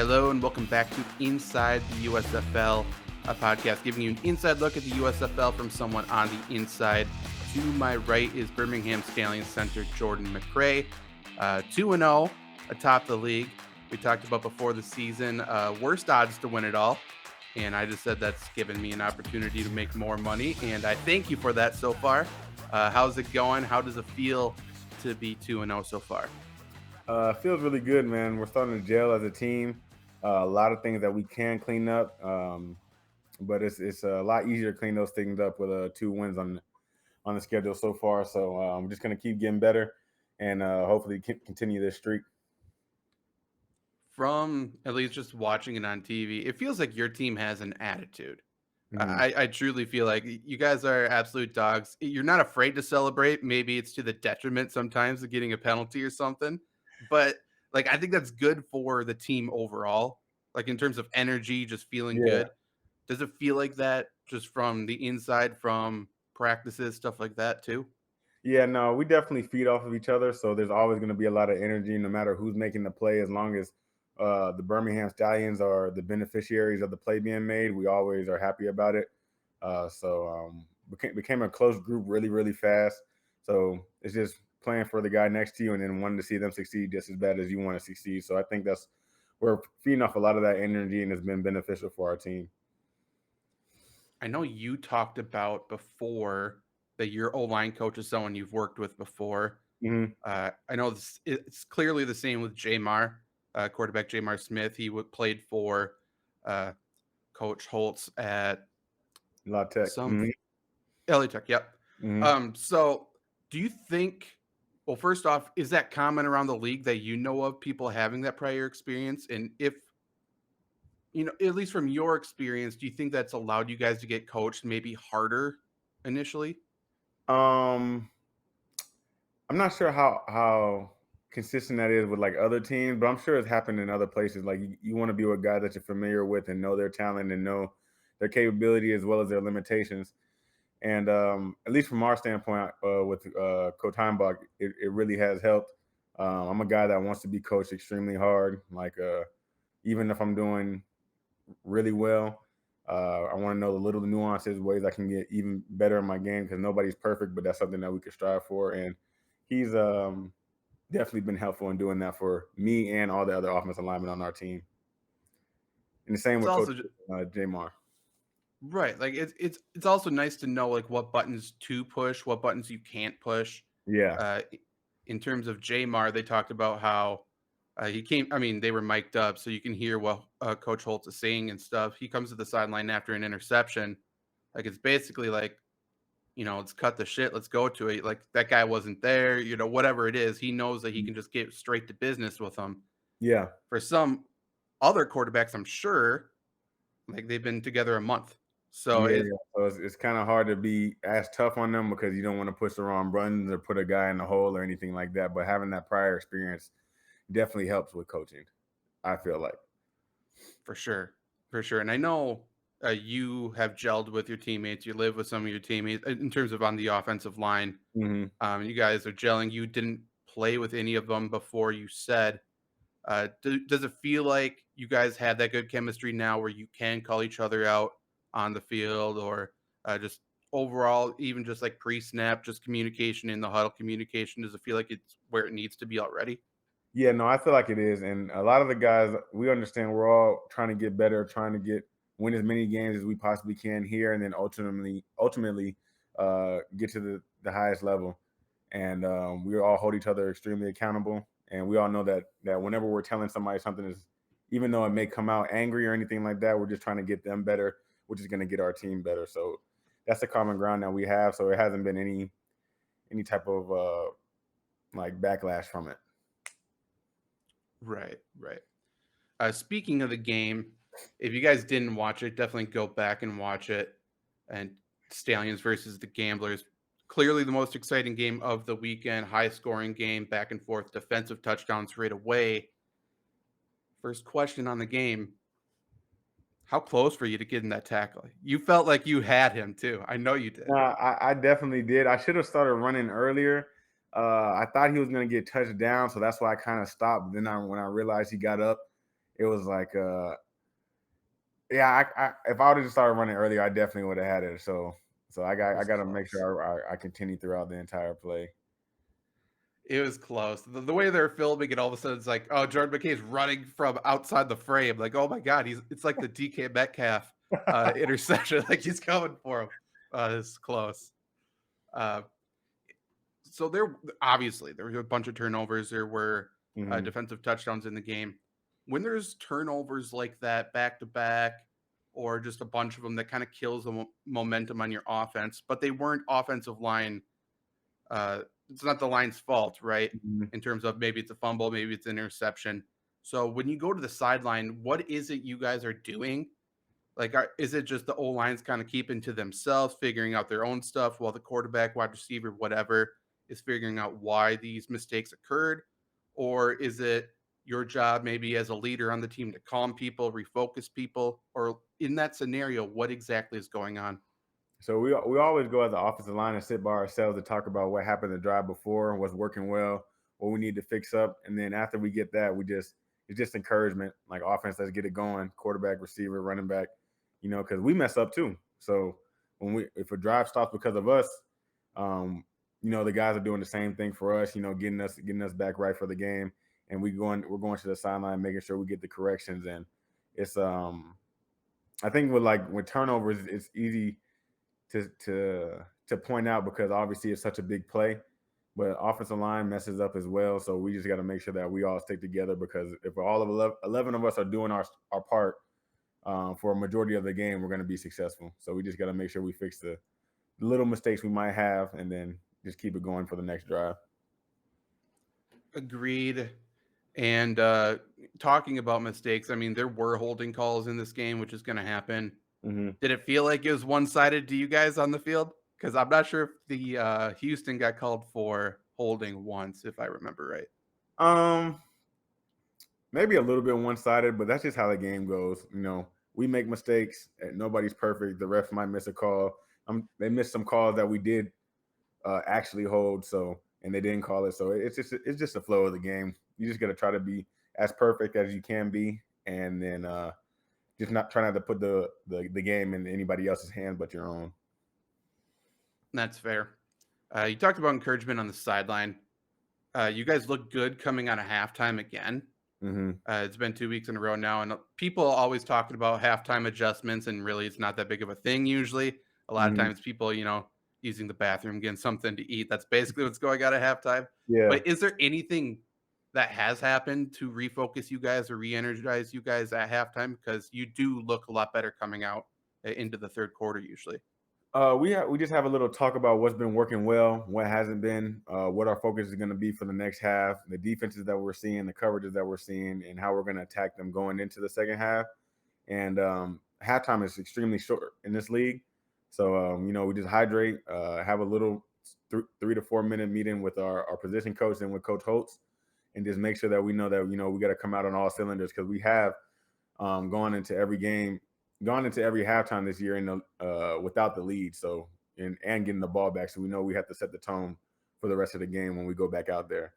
Hello and welcome back to Inside the USFL, a podcast giving you an inside look at the USFL from someone on the inside. To my right is Birmingham Stallions center Jordan McCray, 2-0 atop the league. We talked about before the season, worst odds to win it all, and I just said that's given me an opportunity to make more money, and I thank you for that so far. How's it going? How does it feel to be 2-0 so far? Feels really good, man. We're starting to gel as a team. A lot of things that we can clean up, but it's a lot easier to clean those things up with 2 wins on the schedule so far. So I'm just gonna keep getting better and hopefully continue this streak. From at least just watching it on TV, it feels like your team has an attitude. Mhm. I truly feel like you guys are absolute dogs. You're not afraid to celebrate. Maybe it's to the detriment sometimes of getting a penalty or something, but like I think that's good for the team overall. Like in terms of energy, just feeling Yeah, good. Does it feel like that just from the inside, from practices, stuff like that too? yeah. No, we definitely feed off of each other. So there's always going to be a lot of energy, no matter who's making the play. As long as the Birmingham Stallions are the beneficiaries of the play being made, we always are happy about it. Became a close group really, really fast. So it's just playing for the guy next to you and then wanting to see them succeed just as bad as you want to succeed. So I think we're feeding off a lot of that energy and it's been beneficial for our team. I know you talked about before that your O-line coach is someone you've worked with before. Hmm. I know it's clearly the same with Jamar, quarterback Jamar Smith. He played for uh, Coach Holtz at La Tech. some Hmm. LA Tech. Yep. Hmm. So do you think? Well, first off, is that common around the league that you know of people having that prior experience? And if at least from your experience, do you think that's allowed you guys to get coached maybe harder initially? Um, I'm not sure how consistent that is with like other teams, but I'm sure it's happened in other places. Like you want to be with guys that you're familiar with and know their talent and know their capability as well as their limitations. And at least from our standpoint, with Coach Heimbach, it really has helped. I'm a guy that wants to be coached extremely hard. Like even if I'm doing really well, I want to know the little nuances, ways I can get even better in my game because nobody's perfect, but that's something that we can strive for. And he's definitely been helpful in doing that for me and all the other offensive linemen on our team. And the same It's with Coach also just, Jamar. right. Like it's also nice to know like what buttons to push, what buttons you can't push. Yeah, Uh, in terms of Jamar, they talked about how he came. I mean, they were mic'd up, so you can hear what Coach Holtz is saying and stuff. He comes to the sideline after an interception. Like it's basically like, let's cut the shit. Let's go to it. Like that guy wasn't there. Whatever it is, he knows that he can just get straight to business with them. yeah. For some other quarterbacks, I'm sure, like they've been together a month, so Yeah, it yeah. So it's kind of hard to be as tough on them because you don't want to push the wrong buttons or put a guy in the hole or anything like that. But having that prior experience definitely helps with coaching, I feel like. for sure, for sure. And I know you have gelled with your teammates. You live with some of your teammates in terms of on the offensive line. Hmm. You guys are gelling. You didn't play with any of them before. You said, does it feel like you guys have that good chemistry now, where you can call each other out on the field, or just overall, even just like pre-snap, just communication in the huddle communication? Does it feel like it's where it needs to be already? Yeah, no, I feel like it is. And a lot of the guys, we understand we're all trying to get better, trying to win as many games as we possibly can here, and then ultimately get to the highest level. And we all hold each other extremely accountable. And we all know that whenever we're telling somebody something is, even though it may come out angry or anything like that, we're just trying to get them better, which is going to get our team better. So that's the common ground that we have. So it hasn't been any type of like backlash from it. Right, right. Speaking of the game, if you guys didn't watch it, definitely go back and watch it. And Stallions versus the Gamblers, clearly the most exciting game of the weekend, high scoring game, back and forth, defensive touchdowns right away. First question on the game: how close were you to getting that tackle? You felt like you had him too. I know you No, did. I definitely did. I should have started running earlier. I thought he was going to get touched down, so that's why I kind of stopped. Then when I realized he got up it was like, yeah, if I would have just started running earlier, I definitely would have had it. So It I was got to make close. sure I continue throughout the entire play. It was close. The way they're filming it, all of a sudden it's like, oh, Jordan McKay's running from outside the frame. Like, oh my god, it's like the DK Metcalf interception. Like he's coming for him. It's close. Uh, so there obviously there were a bunch of turnovers. There were Hmm. defensive touchdowns in the game. When there's turnovers like that back to back, or just a bunch of them that kind of kills the momentum on your offense, but they weren't offensive line. It's not the line's fault, right? Hmm. In terms of maybe it's a fumble, maybe it's an interception. So when you go to the sideline, what is it you guys are doing? Like, is it just the O line's kind of keeping to themselves, figuring out their own stuff, while the quarterback, wide receiver, whatever, is figuring out why these mistakes occurred? Or is it your job, maybe as a leader on the team, to calm people, refocus people? Or in that scenario, what exactly is going on? So we always go as the offensive line and sit by ourselves to talk about what happened the drive before, what's working well, what we need to fix up, and then after we get that, it's just encouragement, like offense, let's get it going, quarterback, receiver, running back, because we mess up too. So if a drive stops because of us, um, the guys are doing the same thing for us, getting us back right for the game, and we're going to the sideline, making sure we get the corrections, and it's I think with turnovers, it's easy to point out because obviously it's such a big play, but offensive line messes up as well. So we just got to make sure that we all stick together because if all of 11 of us are doing our part for a majority of the game, we're going to be successful. So we just got to make sure we fix the little mistakes we might have and then just keep it going for the next drive. Agreed. And talking about mistakes, I mean, there were holding calls in this game, which is going to happen. Hmm. Did it feel like it was one sided to you guys on the field? Because I'm not sure if the Houston got called for holding once, if I remember right. Um, Maybe a little bit one sided, but that's just how the game goes. We make mistakes. Nobody's perfect. The refs might miss a call. They missed some calls that we did actually hold. So and they didn't call it. So it's just the flow of the game. You just got to try to be as perfect as you can be, and then just not try not to put the game in anybody else's hand but your own. That's fair. You talked about encouragement on the sideline. You guys look good coming out of halftime again. Hmm. It's been 2 weeks in a row now, and people always talking about halftime adjustments, and really, it's not that big of a thing usually. A lot of Hmm. times, people, using the bathroom, getting something to eat. That's basically what's going on at halftime. Yeah. But is there anything that has happened to refocus you guys or re-energize you guys at halftime? Because you do look a lot better coming out into the third quarter usually. We just have a little talk about what's been working well, what hasn't been, what our focus is going to be for the next half, the defenses that we're seeing, the coverages that we're seeing, and how we're going to attack them going into the second half. And halftime is extremely short in this league, so we just hydrate, have a little 3 to 4 minute meeting with our position coach and with Coach Holtz, and just make sure that we know that we got to come out on all cylinders because we have gone into every game, gone into every halftime this year in without the lead. So and getting the ball back, so we know we have to set the tone for the rest of the game when we go back out there.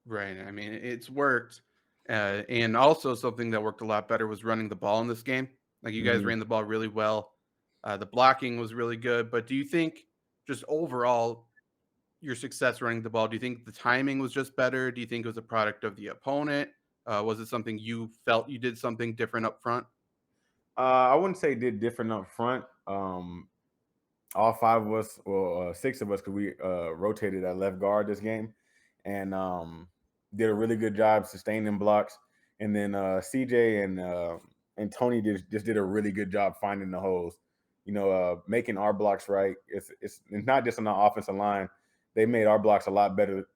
Right. I mean, it's worked. And also something that worked a lot better was running the ball in this game. Like you guys Hmm. ran the ball really well. The blocking was really good. But do you think just overall your success running the ball, do you think the timing was just better? Do you think it was a product of the opponent? Was it something you felt you did something different up front? I wouldn't say did different up front. All five of us, well, six of us, because we rotated at left guard this game, and did a really good job sustaining blocks. And then CJ and Tony just did a really good job finding the holes. Making our blocks right. It's not just on the offensive line. They made our blocks a lot better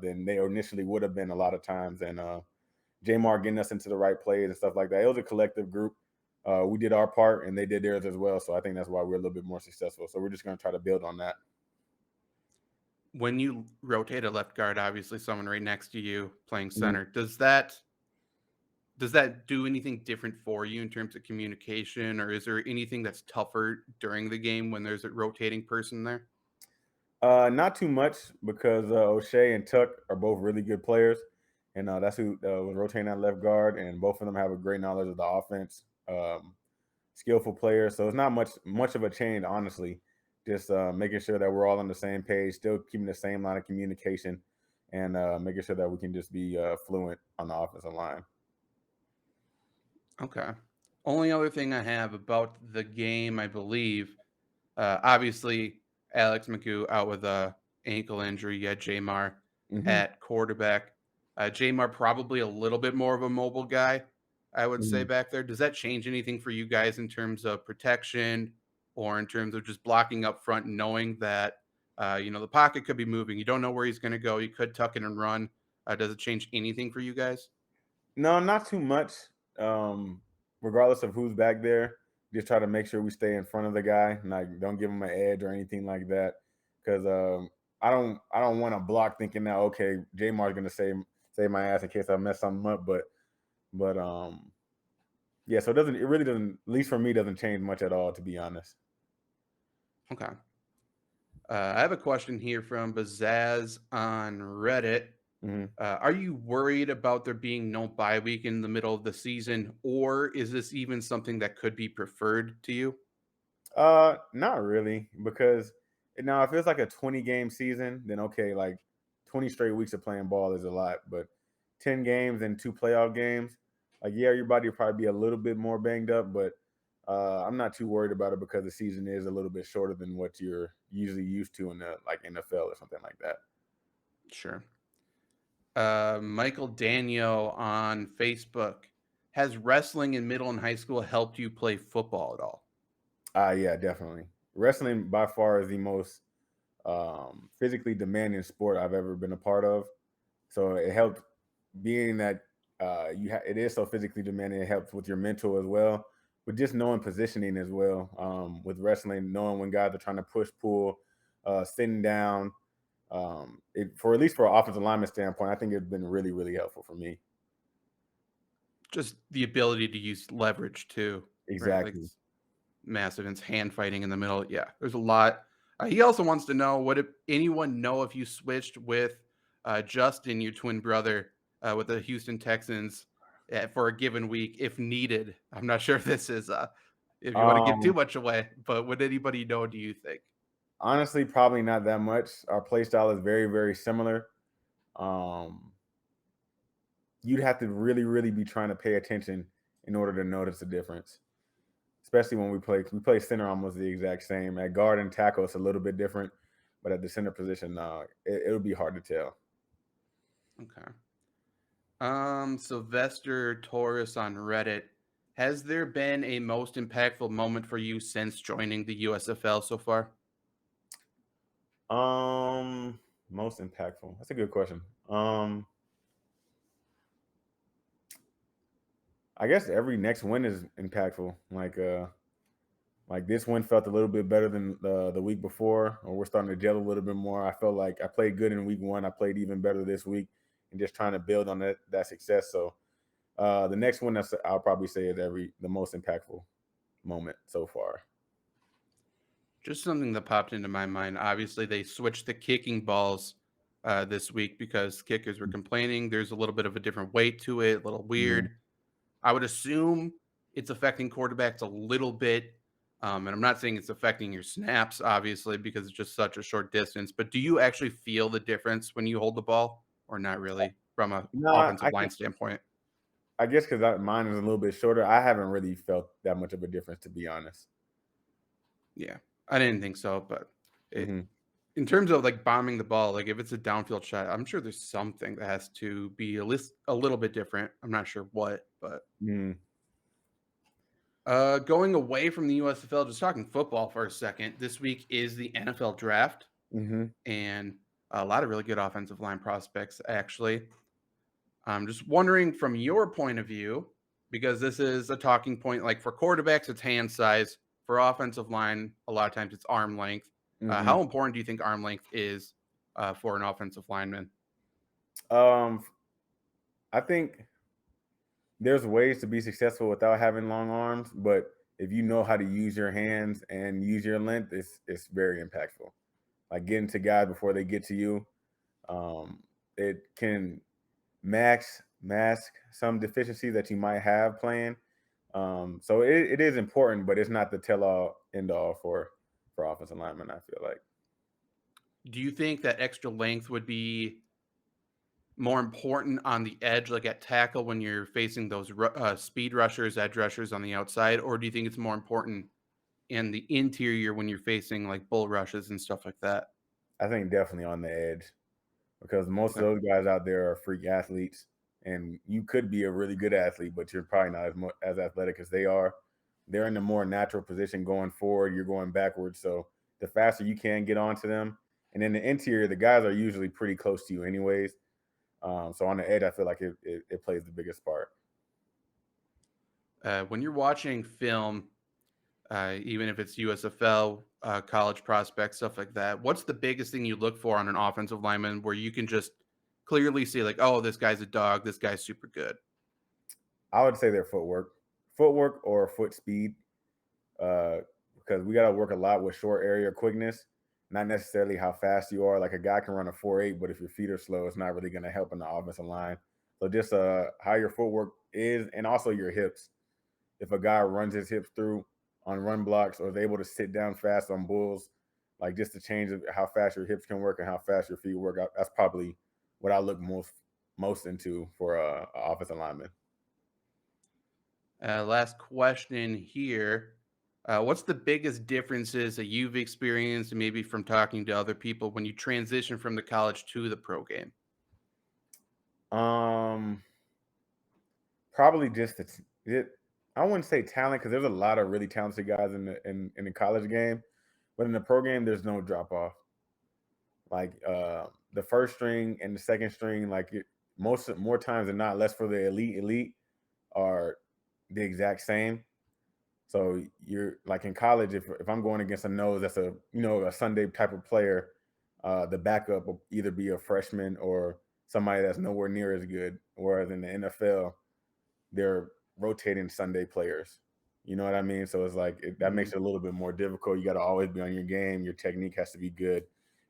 than they initially would have been a lot of times. And Jamar getting us into the right plays and stuff like that. It was a collective group. We did our part and they did theirs as well. So I think that's why we're a little bit more successful. So we're just going to try to build on that. When you rotate a left guard, obviously someone right next to you playing Mhm. center, does that do anything different for you in terms of communication, or is there anything that's tougher during the game when there's a rotating person there? Not too much because O'Shea and Tuck are both really good players. and that's who was rotating at left guard. And both of them have a great knowledge of the offense, skillful players. So it's not much of a change, honestly. Just making sure that we're all on the same page, still keeping the same line of communication, and making sure that we can just be fluent on the offensive line. Okay. Only other thing I have about the game, I believe, obviously Alex McGough out with a ankle injury. You had Jamar Hmm. at quarterback. Jamar probably a little bit more of a mobile guy, I would say Hmm. back there. Does that change anything for you guys in terms of protection or in terms of just blocking up front, knowing that the pocket could be moving? You don't know where he's going to go. You could tuck it and run. Does it change anything for you guys? No, not too much. Regardless of who's back there, just try to make sure we stay in front of the guy. Like, don't give him an edge or anything like that. Because I don't want to block thinking that okay, Jamar's gonna save my ass in case I mess something up. But yeah. So it really doesn't, at least for me, doesn't change much at all, to be honest. Okay. I have a question here from Bazaz on Reddit. Hmm. Are you worried about there being no bye week in the middle of the season, or is this even something that could be preferred to you? Not really, because now if it's like a 20 game season, then okay, like 20 straight weeks of playing ball is a lot, but 10 games and 2 playoff games, like yeah, your body will probably be a little bit more banged up, but I'm not too worried about it because the season is a little bit shorter than what you're usually used to in the like NFL or something like that. Sure. Michael Daniel on Facebook. Has wrestling in middle and high school helped you play football at all? Yeah, definitely. Wrestling by far is the most physically demanding sport I've ever been a part of. So it helped being that it is so physically demanding. It helps with your mental as well, with just knowing positioning as well. With wrestling, knowing when guys are trying to push, pull, sitting down. For at least for an offensive lineman standpoint, I think it's been really, really helpful for me. Just the ability to use leverage too, right? Like Exactly. massive and hand fighting in the middle. Yeah, there's a lot. He also wants to know, what if anyone know if you switched with Justin, your twin brother, with the Houston Texans for a given week if needed? I'm not sure if this is if you want to give too Um, much away, but would anybody know? Do you think? Honestly, probably not that much. Our play style is very, very similar. Um, you'd have to really, really be trying to pay attention in order to notice the difference. Especially when we play center almost the exact same. At guard and tackle, it's a little bit different, but at the center position, it'll be hard to tell. Okay. Sylvester Taurus on Reddit. Has there been a most impactful moment for you since joining the USFL so far? Um, Most impactful. That's a good question. I guess every next win is impactful. Like this win felt a little bit better than the week before, or we're starting to gel a little bit more. I felt like I played good in week one. I played even better this week, and just trying to build on that success. So the next one I'll probably say is the most impactful moment so far. Just something that popped into my mind. Obviously, they switched the kicking balls this week because kickers were complaining. There's a little bit of a different weight to it, a little Mhm. weird. I would assume it's affecting quarterbacks a little bit. And I'm not saying it's affecting your snaps, obviously, because it's just such a short distance. But do you actually feel the difference when you hold the ball, or not really, from an No, offensive line standpoint? I guess because mine is a little bit shorter. I haven't really felt that much of a difference, to be honest. Yeah, I didn't think so. But it, Hmm. in terms of like bombing the ball, like if it's a downfield shot, I'm sure there's something that has to be at least a little bit different. I'm not sure what, but Hmm. going away from the USFL, just talking football for a second. This week is the NFL draft, Hmm. and a lot of really good offensive line prospects, actually. I'm just wondering from your point of view, because this is a talking point. Like for quarterbacks, it's hand size. For offensive line, a lot of times it's arm length. Hmm. How important do you think arm length is for an offensive lineman? Um, I think there's ways to be successful without having long arms, but if you know how to use your hands and use your length, it's very impactful. Like getting to guys before they get to you, it can. mask some deficiencies that you might have playing. So it is important, but it's not the tell all end all for offensive linemen, I feel like. Do you think that extra length would be more important on the edge, like at tackle, when you're facing those speed rushers, edge rushers on the outside, or do you think it's more important in the interior when you're facing like bull rushes and stuff like that? I think definitely on the edge because most of Okay. those guys out there are freak athletes, and you could be a really good athlete, but you're probably not as athletic as they are. They're in a more natural position going forward. You're going backwards, so the faster you can get onto them, and in the interior, the guys are usually pretty close to you, anyways. So on the edge, I feel like it plays the biggest part. When you're watching film, even if it's USFL, college prospects, stuff like that, what's the biggest thing you look for on an offensive lineman where you can just clearly see, like, oh, this guy's a dog, this guy's super good? I would say their footwork or foot speed, uh, because we got to work a lot with short area quickness, not necessarily how fast you are. Like a guy can run a 4.8, but if your feet are slow, it's not really going to help in the offensive line. So just how your footwork is, and also your hips. If a guy runs his hips through on run blocks or is able to sit down fast on bulls, like just the change of how fast your hips can work and how fast your feet work, that's probably what I look most into for offensive lineman. Last question here. What's the biggest differences that you've experienced, maybe from talking to other people, when you transition from the college to the pro game? Um, Probably just it. I wouldn't say talent because there's a lot of really talented guys in the college game, but in the pro game, there's no drop off. Like the first string and the second string, like more times than not, less for the elite are the exact same. So you're like in college, if I'm going against a nose that's a Sunday type of player, the backup will either be a freshman or somebody that's nowhere near as good. Whereas in the NFL, they're rotating Sunday players. You know what I mean? So it's like that makes Mhm. it a little bit more difficult. You got to always be on your game. Your technique has to be good.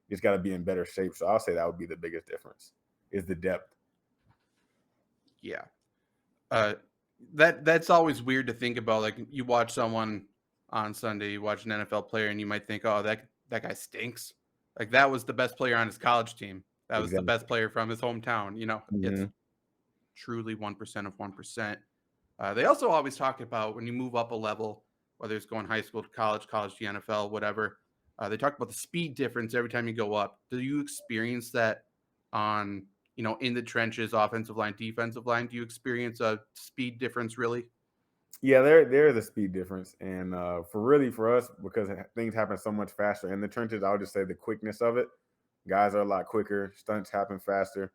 You just got to be in better shape. So I'll say that would be the biggest difference is the depth. Yeah. Uh, that's always weird to think about. Like, you watch someone on Sunday, you watch an NFL player, and you might think, "Oh, that guy stinks." Like, that was the best player on his college team. That was the best Exactly. player from his hometown. It's Hmm. truly 1% of 1%. They also always talk about when you move up a level, whether it's going high school to college to NFL, whatever. They talk about the speed difference every time you go up. Do you experience that on, in the trenches, offensive line, defensive line? Do you experience a speed difference really? Yeah, there is a speed difference, and for us because things happen so much faster in the trenches. I would just say the quickness of it. Guys are a lot quicker. Stunts happen faster.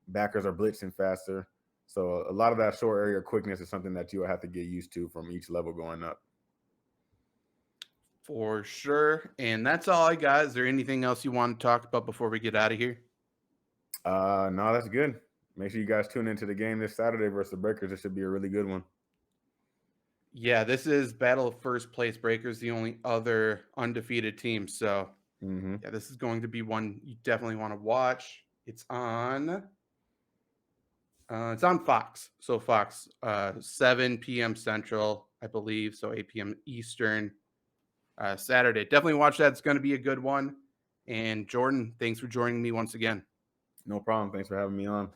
Backers are blitzing faster. So a lot of that short area quickness is something that you will have to get used to from each level going up. For sure. And that's all I got. Is there anything else you want to talk about before we get out of here? No, that's good. Make sure you guys tune into the game this Saturday versus the Breakers. It should be a really good one. Yeah, this is Battle of First Place. Breakers, the only other undefeated team. So, Hmm. yeah, this is going to be one you definitely want to watch. It's on Fox. So Fox, 7 p.m. Central, I believe. So 8 p.m. Eastern, Saturday. Definitely watch that. It's going to be a good one. And Jordan, thanks for joining me once again. No problem. Thanks for having me on.